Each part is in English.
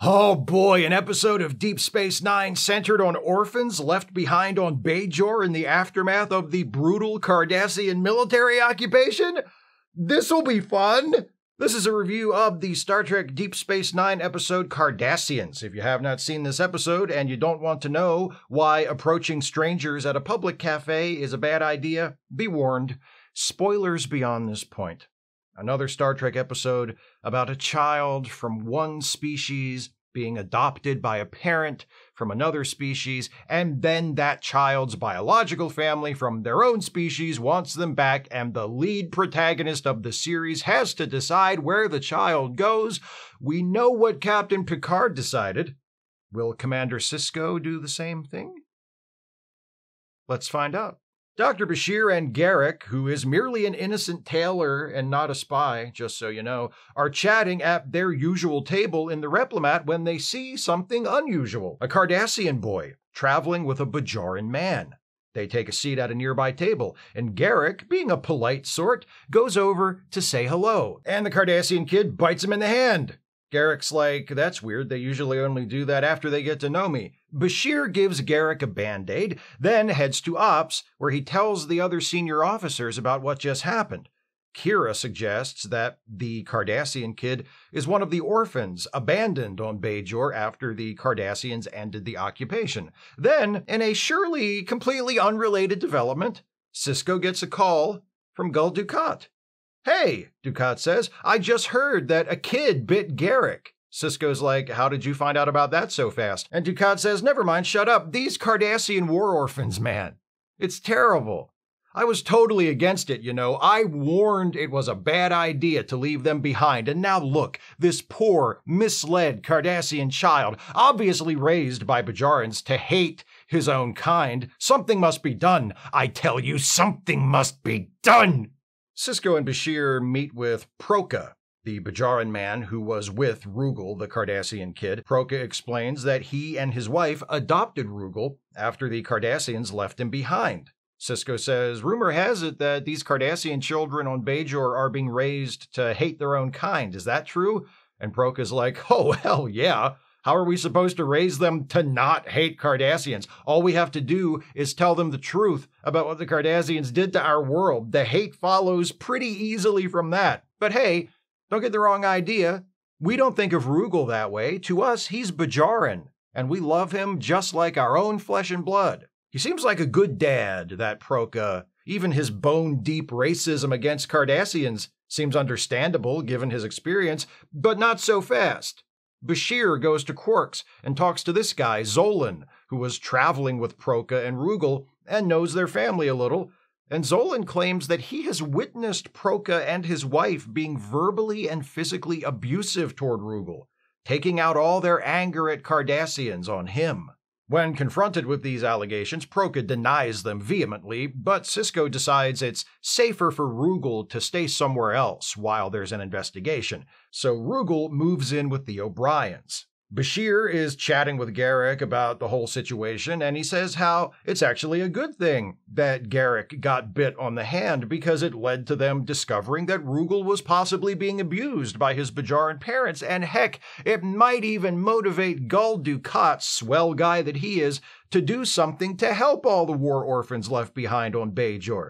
Oh boy, an episode of Deep Space Nine centered on orphans left behind on Bajor in the aftermath of the brutal Cardassian military occupation? This'll be fun! This is a review of the Star Trek Deep Space Nine episode Cardassians. If you have not seen this episode and you don't want to know why approaching strangers at a public cafe is a bad idea, be warned. Spoilers beyond this point. Another Star Trek episode about a child from one species being adopted by a parent from another species, and then that child's biological family from their own species wants them back, and the lead protagonist of the series has to decide where the child goes. We know what Captain Picard decided. Will Commander Sisko do the same thing? Let's find out. Dr. Bashir and Garak, who is merely an innocent tailor and not a spy, just so you know, are chatting at their usual table in the Replimat when they see something unusual. A Cardassian boy traveling with a Bajoran man. They take a seat at a nearby table, and Garak, being a polite sort, goes over to say hello, and the Cardassian kid bites him in the hand. Garak's like, that's weird, they usually only do that after they get to know me. Bashir gives Garak a band-aid, then heads to Ops, where he tells the other senior officers about what just happened. Kira suggests that the Cardassian kid is one of the orphans abandoned on Bajor after the Cardassians ended the occupation. Then, in a surely completely unrelated development, Sisko gets a call from Gul Dukat. Hey, Dukat says, I just heard that a kid bit Garak. Sisko's like, how did you find out about that so fast? And Dukat says, never mind, shut up. These Cardassian war orphans, man. It's terrible. I was totally against it, you know. I warned it was a bad idea to leave them behind. And now look, this poor, misled Cardassian child, obviously raised by Bajorans to hate his own kind. Something must be done. I tell you, something must be done. Sisko and Bashir meet with Proka, the Bajoran man who was with Rugal, the Cardassian kid. Proka explains that he and his wife adopted Rugal after the Cardassians left him behind. Sisko says, rumor has it that these Cardassian children on Bajor are being raised to hate their own kind. Is that true? And Proka's like, oh, hell yeah. How are we supposed to raise them to not hate Cardassians? All we have to do is tell them the truth about what the Cardassians did to our world. The hate follows pretty easily from that. But hey, don't get the wrong idea. We don't think of Rugal that way. To us, he's Bajoran, and we love him just like our own flesh and blood. He seems like a good dad, that Proka. Even his bone-deep racism against Cardassians seems understandable given his experience, but not so fast. Bashir goes to Quarks and talks to this guy, Zolan, who was traveling with Proka and Rugal and knows their family a little. And Zolan claims that he has witnessed Proka and his wife being verbally and physically abusive toward Rugal, taking out all their anger at Cardassians on him. When confronted with these allegations, Proka denies them vehemently, but Sisko decides it's safer for Rugal to stay somewhere else while there's an investigation, so Rugal moves in with the O'Briens. Bashir is chatting with Garak about the whole situation, and he says how it's actually a good thing that Garak got bit on the hand because it led to them discovering that Rugal was possibly being abused by his Bajoran parents, and heck, it might even motivate Gul Dukat, swell guy that he is, to do something to help all the war orphans left behind on Bajor.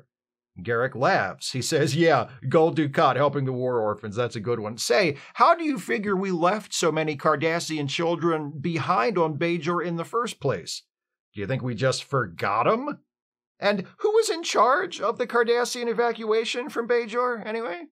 Garak laughs. He says, yeah, Gul Dukat helping the war orphans, that's a good one. Say, how do you figure we left so many Cardassian children behind on Bajor in the first place? Do you think we just forgot them? And who was in charge of the Cardassian evacuation from Bajor, anyway?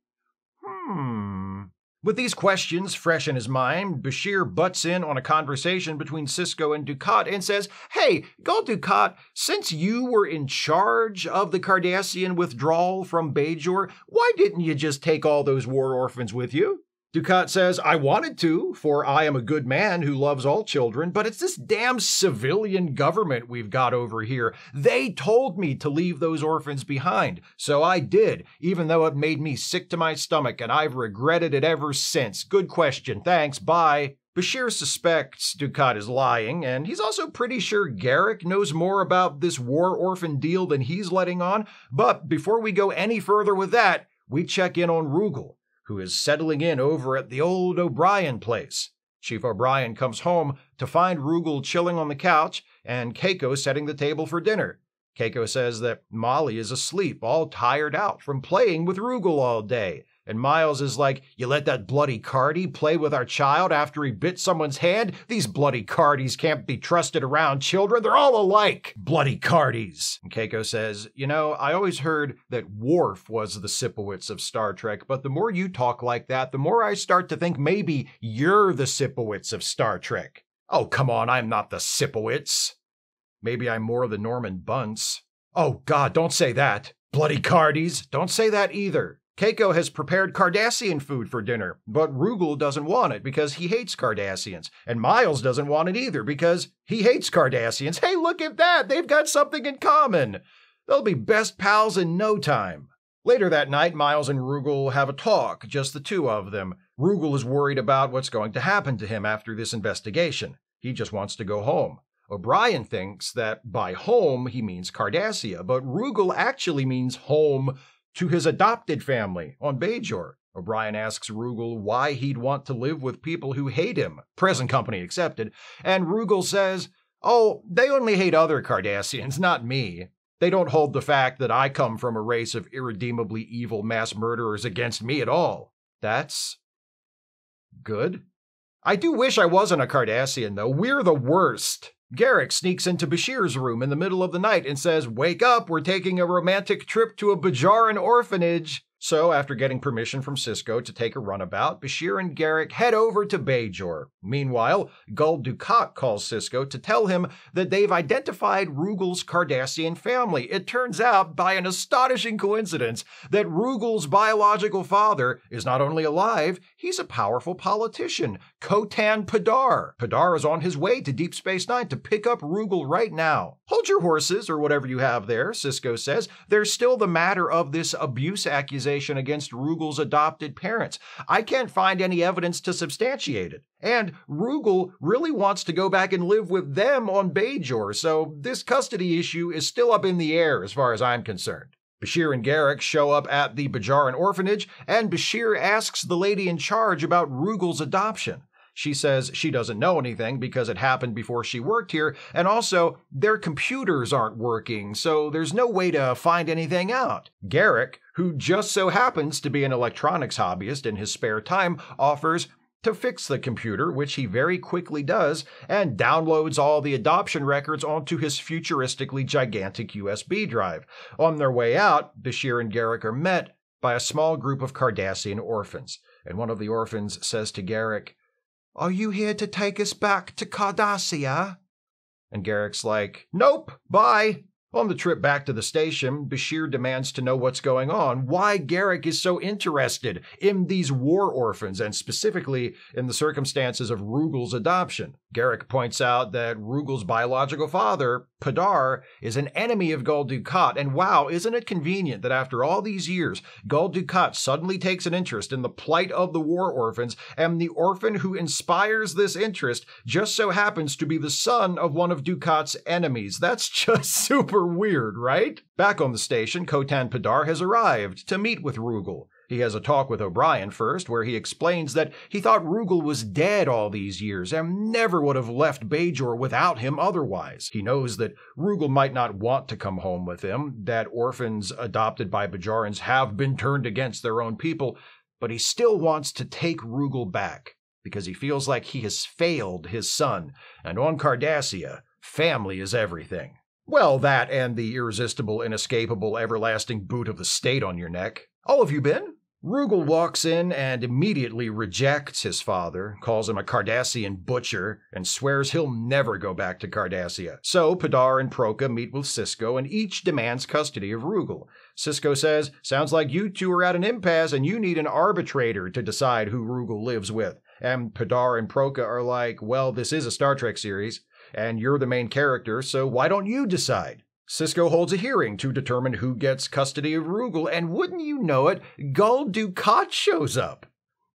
With these questions fresh in his mind, Bashir butts in on a conversation between Sisko and Dukat and says, hey, Gul Dukat, since you were in charge of the Cardassian withdrawal from Bajor, why didn't you just take all those war orphans with you? Dukat says, I wanted to, for I am a good man who loves all children, but it's this damn civilian government we've got over here. They told me to leave those orphans behind, so I did, even though it made me sick to my stomach, and I've regretted it ever since. Good question, thanks, bye. Bashir suspects Dukat is lying, and he's also pretty sure Garak knows more about this war orphan deal than he's letting on, but before we go any further with that, we check in on Rugal, who is settling in over at the old O'Brien place. Chief O'Brien comes home to find Rugal chilling on the couch and Keiko setting the table for dinner. Keiko says that Molly is asleep, all tired out from playing with Rugal all day. And Miles is like, "You let that bloody Cardi play with our child after he bit someone's hand? These bloody Cardis can't be trusted around children. They're all alike. Bloody Cardis." And Keiko says, "I always heard that Worf was the Sipowicz of Star Trek, but the more you talk like that, the more I start to think maybe you're the Sipowicz of Star Trek." "Oh, come on, I'm not the Sipowicz." "Maybe I'm more the Norman Bunce." "Oh, God, don't say that." "Bloody Cardis." "Don't say that either." Keiko has prepared Cardassian food for dinner, but Rugal doesn't want it because he hates Cardassians. And Miles doesn't want it either because he hates Cardassians. Hey, look at that! They've got something in common! They'll be best pals in no time. Later that night, Miles and Rugal have a talk, just the two of them. Rugal is worried about what's going to happen to him after this investigation. He just wants to go home. O'Brien thinks that by home he means Cardassia, but Rugal actually means home to his adopted family on Bajor. O'Brien asks Rugal why he'd want to live with people who hate him, present company accepted, and Rugal says, "Oh, they only hate other Cardassians, not me. They don't hold the fact that I come from a race of irredeemably evil mass murderers against me at all." That's good. I do wish I wasn't a Cardassian, though. We're the worst. Garak sneaks into Bashir's room in the middle of the night and says, "Wake up, we're taking a romantic trip to a Bajaran orphanage." So, after getting permission from Sisko to take a runabout, Bashir and Garak head over to Bajor. Meanwhile, Gul Dukat calls Sisko to tell him that they've identified Rugal's Cardassian family. It turns out, by an astonishing coincidence, that Rugal's biological father is not only alive, he's a powerful politician, Kotan Padar. Padar is on his way to Deep Space Nine to pick up Rugal right now. "Hold your horses, or whatever you have there," Sisko says. "There's still the matter of this abuse accusation against Rugal's adopted parents. I can't find any evidence to substantiate it. And Rugal really wants to go back and live with them on Bajor, so this custody issue is still up in the air as far as I'm concerned." Bashir and Garak show up at the Bajaran orphanage, and Bashir asks the lady in charge about Rugal's adoption. She says she doesn't know anything because it happened before she worked here, and also their computers aren't working, so there's no way to find anything out. Garak, who just so happens to be an electronics hobbyist in his spare time, offers to fix the computer, which he very quickly does, and downloads all the adoption records onto his futuristically gigantic USB drive. On their way out, Bashir and Garak are met by a small group of Cardassian orphans, and one of the orphans says to Garak, "Are you here to take us back to Cardassia?" And Garak's like, "Nope, bye." On the trip back to the station, Bashir demands to know what's going on, why Garak is so interested in these war orphans, and specifically in the circumstances of Rugal's adoption. Garak points out that Rugal's biological father, Padar, is an enemy of Gul Dukat, and wow, isn't it convenient that after all these years, Gul Dukat suddenly takes an interest in the plight of the war orphans, and the orphan who inspires this interest just so happens to be the son of one of Dukat's enemies. That's just super weird, right? Back on the station, Kotan Padar has arrived to meet with Rugal. He has a talk with O'Brien first, where he explains that he thought Rugal was dead all these years and never would have left Bajor without him otherwise. He knows that Rugal might not want to come home with him, that orphans adopted by Bajarans have been turned against their own people, but he still wants to take Rugal back because he feels like he has failed his son, and on Cardassia, family is everything. Well, that and the irresistible, inescapable, everlasting boot of the state on your neck. All have you been? Rugal walks in and immediately rejects his father, calls him a Cardassian butcher, and swears he'll never go back to Cardassia. So Padar and Proka meet with Sisko, and each demands custody of Rugal. Sisko says, "Sounds like you two are at an impasse and you need an arbitrator to decide who Rugal lives with." And Padar and Proka are like, "Well, this is a Star Trek series, and you're the main character, so why don't you decide?" Sisko holds a hearing to determine who gets custody of Rugal, and wouldn't you know it, Gul Dukat shows up.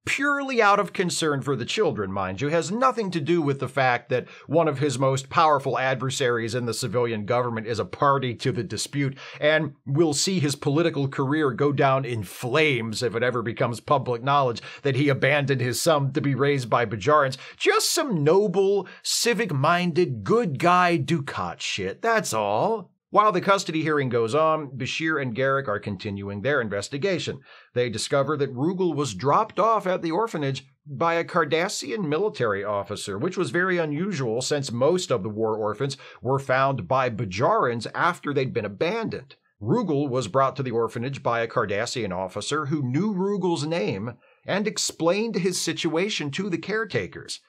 purely out of concern for the children, mind you. It has nothing to do with the fact that one of his most powerful adversaries in the civilian government is a party to the dispute, and will see his political career go down in flames if it ever becomes public knowledge that he abandoned his son to be raised by Bajorans. Just some noble, civic-minded, good guy Dukat shit, that's all. While the custody hearing goes on, Bashir and Garrick are continuing their investigation. They discover that Rugal was dropped off at the orphanage by a Cardassian military officer, which was very unusual since most of the war orphans were found by Bajorans after they'd been abandoned. Rugal was brought to the orphanage by a Cardassian officer who knew Rugal's name and explained his situation to the caretakers.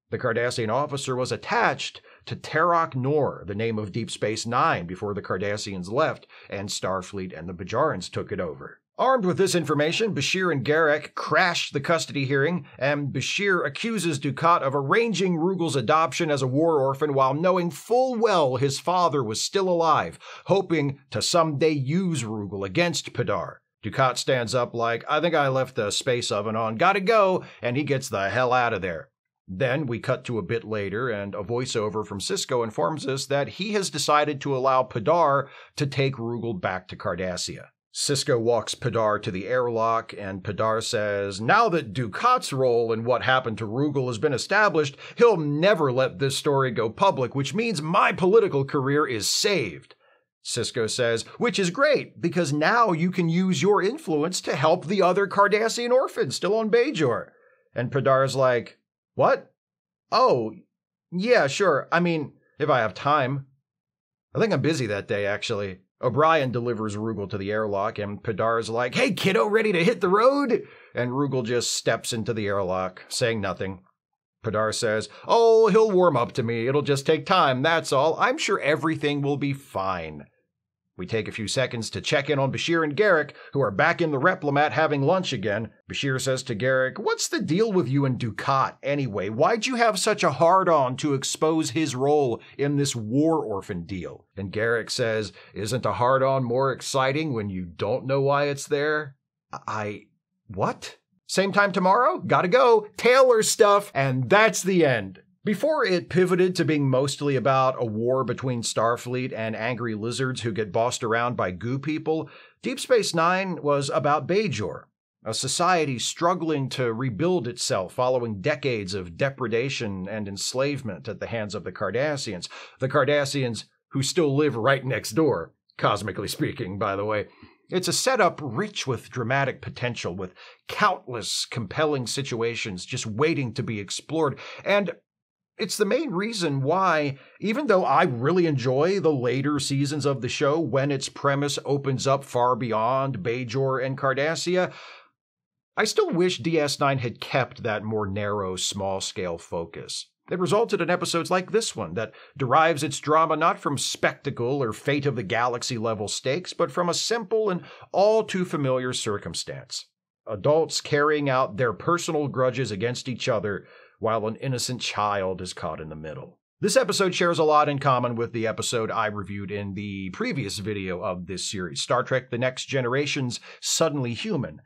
The Cardassian officer was attached to Terok Nor, the name of Deep Space Nine, before the Cardassians left and Starfleet and the Bajorans took it over. Armed with this information, Bashir and Garrick crash the custody hearing, and Bashir accuses Dukat of arranging Rugal's adoption as a war orphan while knowing full well his father was still alive, hoping to someday use Rugal against Padar. Dukat stands up like, "I think I left the space oven on, gotta go," and he gets the hell out of there. Then we cut to a bit later, and a voiceover from Sisko informs us that he has decided to allow Padar to take Rugal back to Cardassia. Sisko walks Padar to the airlock, and Padar says, now that Dukat's role in what happened to Rugal has been established, he'll never let this story go public, which means my political career is saved. Sisko says, which is great, because now you can use your influence to help the other Cardassian orphans still on Bajor. And Padar's like, what? Oh, yeah, sure. I mean, if I have time. I think I'm busy that day, actually. O'Brien delivers Rugal to the airlock, and Padar's like, hey, kiddo, ready to hit the road? And Rugal just steps into the airlock, saying nothing. Padar says, oh, he'll warm up to me. It'll just take time, that's all. I'm sure everything will be fine. We take a few seconds to check in on Bashir and Garrick, who are back in the Replimat having lunch again. Bashir says to Garrick, what's the deal with you and Dukat anyway? Why'd you have such a hard-on to expose his role in this war orphan deal? And Garrick says, isn't a hard-on more exciting when you don't know why it's there? What? Same time tomorrow? Gotta go. Taylor stuff. And that's the end. Before it pivoted to being mostly about a war between Starfleet and angry lizards who get bossed around by goo people, Deep Space Nine was about Bajor, a society struggling to rebuild itself following decades of depredation and enslavement at the hands of the Cardassians who still live right next door, cosmically speaking, by the way. It's a setup rich with dramatic potential, with countless compelling situations just waiting to be explored, and it's the main reason why, even though I really enjoy the later seasons of the show when its premise opens up far beyond Bajor and Cardassia, I still wish DS9 had kept that more narrow, small-scale focus. It resulted in episodes like this one that derives its drama not from spectacle or fate of the galaxy level stakes, but from a simple and all too familiar circumstance. Adults carrying out their personal grudges against each other while an innocent child is caught in the middle. This episode shares a lot in common with the episode I reviewed in the previous video of this series, Star Trek The Next Generation's Suddenly Human.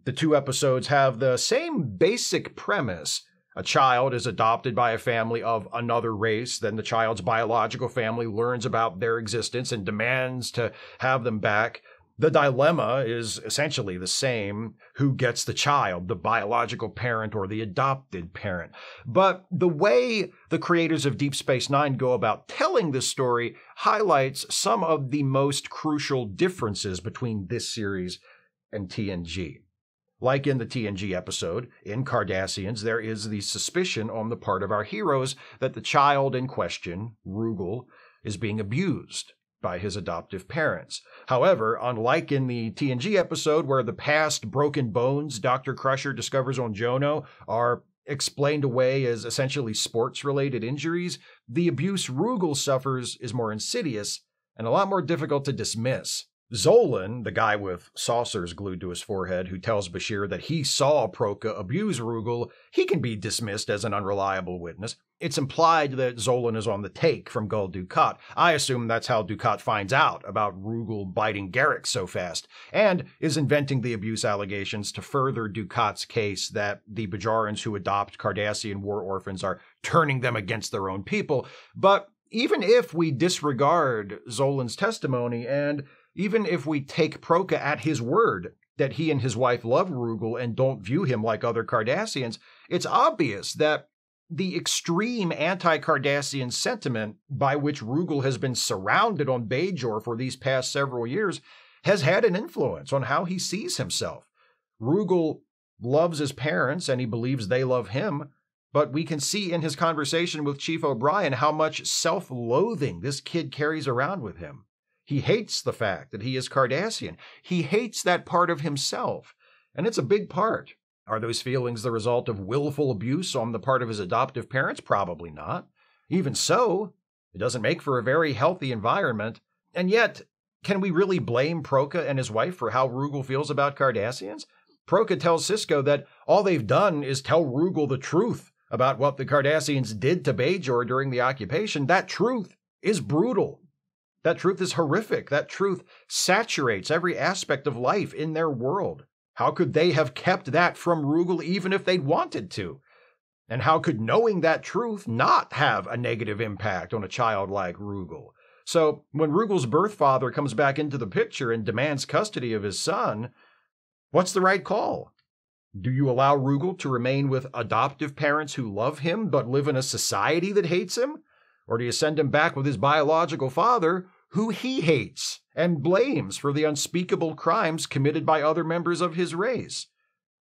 The two episodes have the same basic premise. A child is adopted by a family of another race, then the child's biological family learns about their existence and demands to have them back. The dilemma is essentially the same. Who gets the child, the biological parent or the adopted parent? But the way the creators of Deep Space Nine go about telling this story highlights some of the most crucial differences between this series and TNG. Like in the TNG episode, in Cardassians, there is the suspicion on the part of our heroes that the child in question, Rugal, is being abused by his adoptive parents. However, unlike in the TNG episode where the past broken bones Dr. Crusher discovers on Jono are explained away as essentially sports-related injuries, the abuse Rugal suffers is more insidious and a lot more difficult to dismiss. Zolan, the guy with saucers glued to his forehead who tells Bashir that he saw Proka abuse Rugal, he can be dismissed as an unreliable witness. It's implied that Zolan is on the take from Gul Dukat. I assume that's how Dukat finds out about Rugal biting Garrick so fast, and is inventing the abuse allegations to further Dukat's case that the Bajarans who adopt Cardassian war orphans are turning them against their own people. But even if we disregard Zolan's testimony, and even if we take Proka at his word that he and his wife love Rugal and don't view him like other Cardassians, it's obvious that the extreme anti-Cardassian sentiment by which Rugal has been surrounded on Bajor for these past several years has had an influence on how he sees himself. Rugal loves his parents and he believes they love him, but we can see in his conversation with Chief O'Brien how much self-loathing this kid carries around with him. He hates the fact that he is Cardassian. He hates that part of himself, and it's a big part. Are those feelings the result of willful abuse on the part of his adoptive parents? Probably not. Even so, it doesn't make for a very healthy environment. And yet, can we really blame Proka and his wife for how Rugal feels about Cardassians? Proka tells Sisko that all they've done is tell Rugal the truth about what the Cardassians did to Bajor during the occupation. That truth is brutal. That truth is horrific. That truth saturates every aspect of life in their world. How could they have kept that from Rugal even if they'd wanted to? And how could knowing that truth not have a negative impact on a child like Rugal? So when Rugal's birth father comes back into the picture and demands custody of his son, what's the right call? Do you allow Rugal to remain with adoptive parents who love him but live in a society that hates him? Or do you send him back with his biological father, who he hates and blames for the unspeakable crimes committed by other members of his race?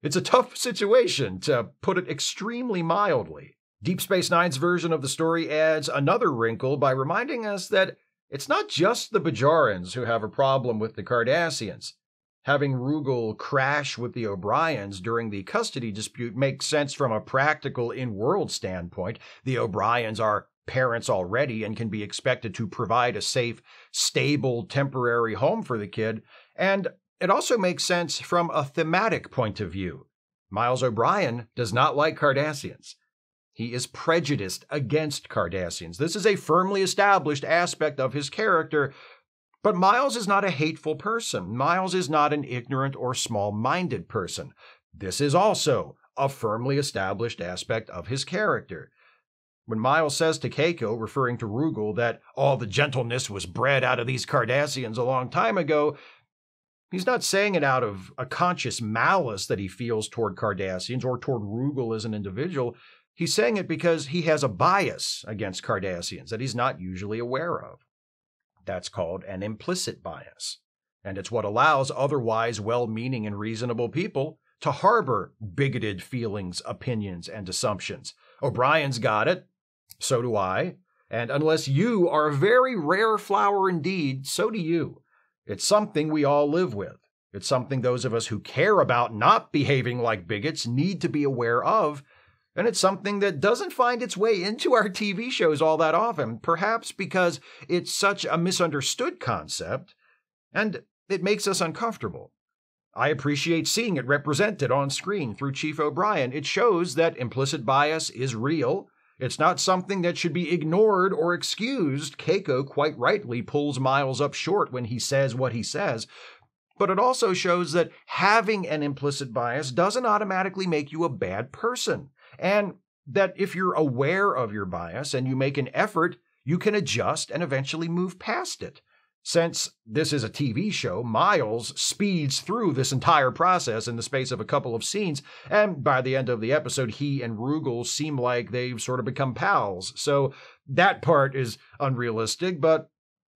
It's a tough situation, to put it extremely mildly. Deep Space Nine's version of the story adds another wrinkle by reminding us that it's not just the Bajarans who have a problem with the Cardassians. Having Rugal crash with the O'Briens during the custody dispute makes sense from a practical in-world standpoint. The O'Briens are parents already and can be expected to provide a safe, stable, temporary home for the kid. And it also makes sense from a thematic point of view. Miles O'Brien does not like Cardassians. He is prejudiced against Cardassians. This is a firmly established aspect of his character. But Miles is not a hateful person. Miles is not an ignorant or small-minded person. This is also a firmly established aspect of his character. When Miles says to Keiko, referring to Rugal, that all the gentleness was bred out of these Cardassians a long time ago, he's not saying it out of a conscious malice that he feels toward Cardassians or toward Rugal as an individual. He's saying it because he has a bias against Cardassians that he's not usually aware of. That's called an implicit bias, and it's what allows otherwise well-meaning and reasonable people to harbor bigoted feelings, opinions, and assumptions. O'Brien's got it. So do I. And unless you are a very rare flower indeed, so do you. It's something we all live with. It's something those of us who care about not behaving like bigots need to be aware of. And it's something that doesn't find its way into our TV shows all that often, perhaps because it's such a misunderstood concept, and it makes us uncomfortable. I appreciate seeing it represented on screen through Chief O'Brien. It shows that implicit bias is real. It's not something that should be ignored or excused. Keiko quite rightly pulls Miles up short when he says what he says. But it also shows that having an implicit bias doesn't automatically make you a bad person. And that if you're aware of your bias and you make an effort, you can adjust and eventually move past it. Since this is a TV show, Miles speeds through this entire process in the space of a couple of scenes, and by the end of the episode, he and Rugal seem like they've sort of become pals. So that part is unrealistic, but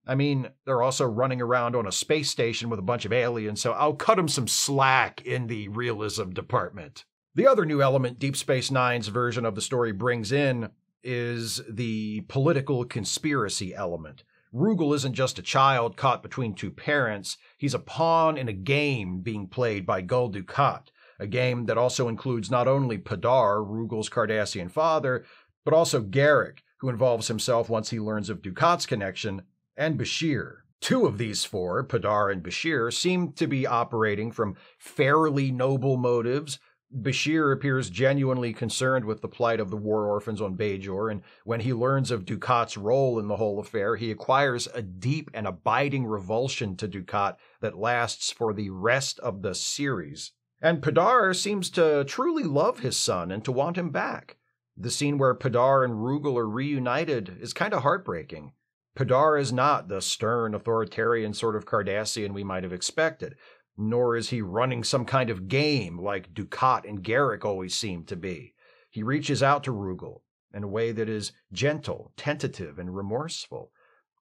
I mean, they're also running around on a space station with a bunch of aliens, so I'll cut them some slack in the realism department. The other new element Deep Space Nine's version of the story brings in is the political conspiracy element. Rugal isn't just a child caught between two parents. He's a pawn in a game being played by Gul Dukat, a game that also includes not only Padar, Rugal's Cardassian father, but also Garrick, who involves himself once he learns of Dukat's connection, and Bashir. Two of these four, Padar and Bashir, seem to be operating from fairly noble motives. Bashir appears genuinely concerned with the plight of the war orphans on Bajor, and when he learns of Dukat's role in the whole affair, he acquires a deep and abiding revulsion to Dukat that lasts for the rest of the series. And Padar seems to truly love his son and to want him back. The scene where Padar and Rugal are reunited is kind of heartbreaking. Padar is not the stern, authoritarian sort of Cardassian we might have expected, nor is he running some kind of game like Dukat and Garrick always seem to be. He reaches out to Rugal in a way that is gentle, tentative, and remorseful.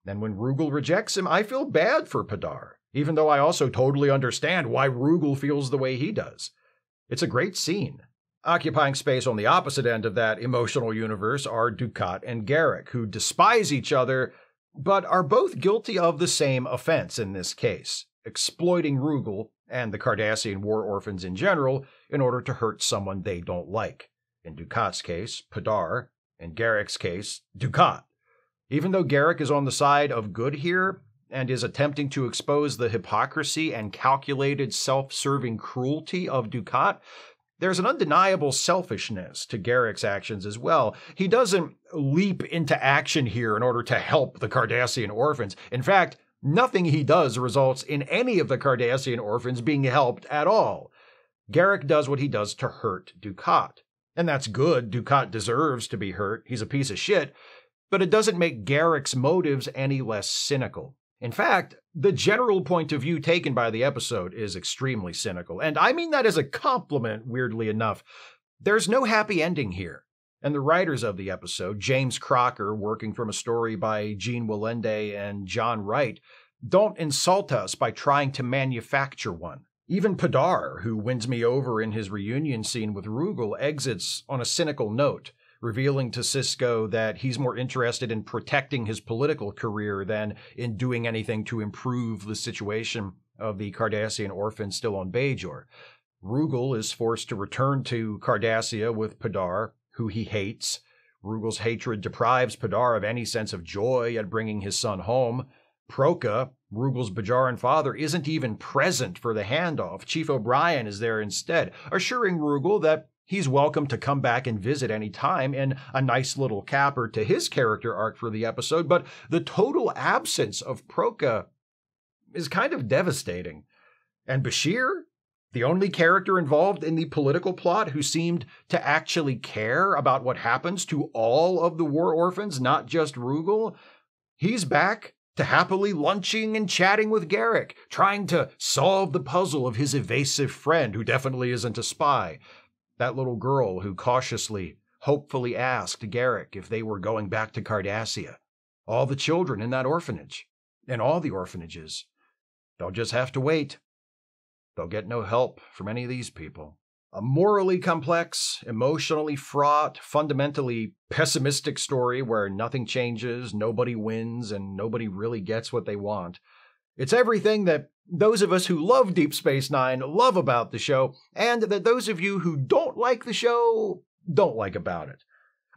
And when Rugal rejects him, I feel bad for Padar, even though I also totally understand why Rugal feels the way he does. It's a great scene. Occupying space on the opposite end of that emotional universe are Dukat and Garrick, who despise each other, but are both guilty of the same offense in this case, exploiting Rugal and the Cardassian war orphans in general in order to hurt someone they don't like. In Dukat's case, Padar. In Garrick's case, Dukat. Even though Garrick is on the side of good here and is attempting to expose the hypocrisy and calculated self-serving cruelty of Dukat, there's an undeniable selfishness to Garrick's actions as well. He doesn't leap into action here in order to help the Cardassian orphans. In fact, nothing he does results in any of the Cardassian orphans being helped at all. Garrick does what he does to hurt Dukat. And that's good. Dukat deserves to be hurt. He's a piece of shit. But it doesn't make Garrick's motives any less cynical. In fact, the general point of view taken by the episode is extremely cynical. And I mean that as a compliment, weirdly enough. There's no happy ending here. And the writers of the episode, James Crocker, working from a story by Gene Willende and John Wright, don't insult us by trying to manufacture one. Even Padar, who wins me over in his reunion scene with Rugal, exits on a cynical note, revealing to Sisko that he's more interested in protecting his political career than in doing anything to improve the situation of the Cardassian orphans still on Bajor. Rugal is forced to return to Cardassia with Padar, who he hates. Rugal's hatred deprives Padar of any sense of joy at bringing his son home. Proka, Rugal's Bajaran father, isn't even present for the handoff. Chief O'Brien is there instead, assuring Rugal that he's welcome to come back and visit any time, in a nice little capper to his character arc for the episode, but the total absence of Proka is kind of devastating. And Bashir, the only character involved in the political plot who seemed to actually care about what happens to all of the war orphans, not just Rugal, he's back to happily lunching and chatting with Garrick, trying to solve the puzzle of his evasive friend who definitely isn't a spy. That little girl who cautiously, hopefully asked Garrick if they were going back to Cardassia. All the children in that orphanage, and all the orphanages. They'll just have to wait. They'll get no help from any of these people. A morally complex, emotionally fraught, fundamentally pessimistic story where nothing changes, nobody wins, and nobody really gets what they want. It's everything that those of us who love Deep Space Nine love about the show, and that those of you who don't like the show don't like about it.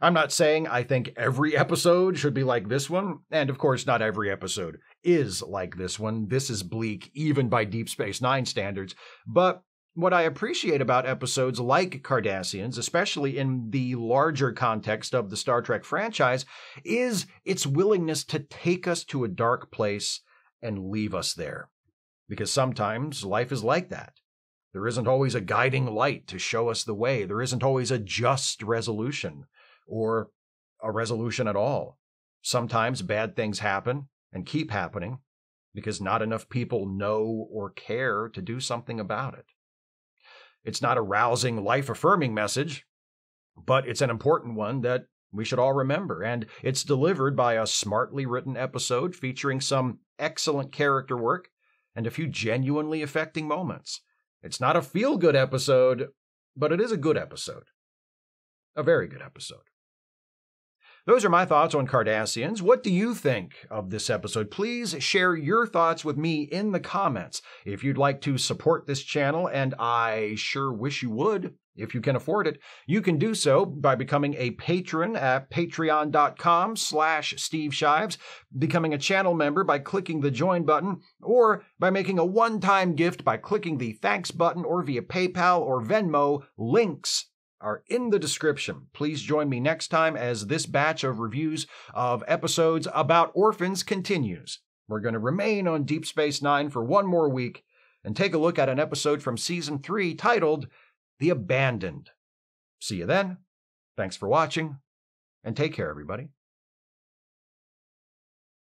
I'm not saying I think every episode should be like this one, and of course not every episode is like this one. This is bleak, even by Deep Space Nine standards. But what I appreciate about episodes like Cardassians, especially in the larger context of the Star Trek franchise, is its willingness to take us to a dark place and leave us there. Because sometimes life is like that. There isn't always a guiding light to show us the way. There isn't always a just resolution, or a resolution at all. Sometimes bad things happen and keep happening because not enough people know or care to do something about it. It's not a rousing, life-affirming message, but it's an important one that we should all remember, and it's delivered by a smartly written episode featuring some excellent character work and a few genuinely affecting moments. It's not a feel-good episode, but it is a good episode. A very good episode. Those are my thoughts on Cardassians. What do you think of this episode? Please share your thoughts with me in the comments. If you'd like to support this channel, and I sure wish you would, If you can afford it, you can do so by becoming a patron at patreon.com/Steve Shives, becoming a channel member by clicking the join button, or by making a one-time gift by clicking the thanks button or via PayPal or Venmo. Links are in the description. Please join me next time as this batch of reviews of episodes about Orphans continues. We're going to remain on Deep Space Nine for one more week and take a look at an episode from Season 3 titled The Abandoned. See you then. Thanks for watching, and take care, everybody.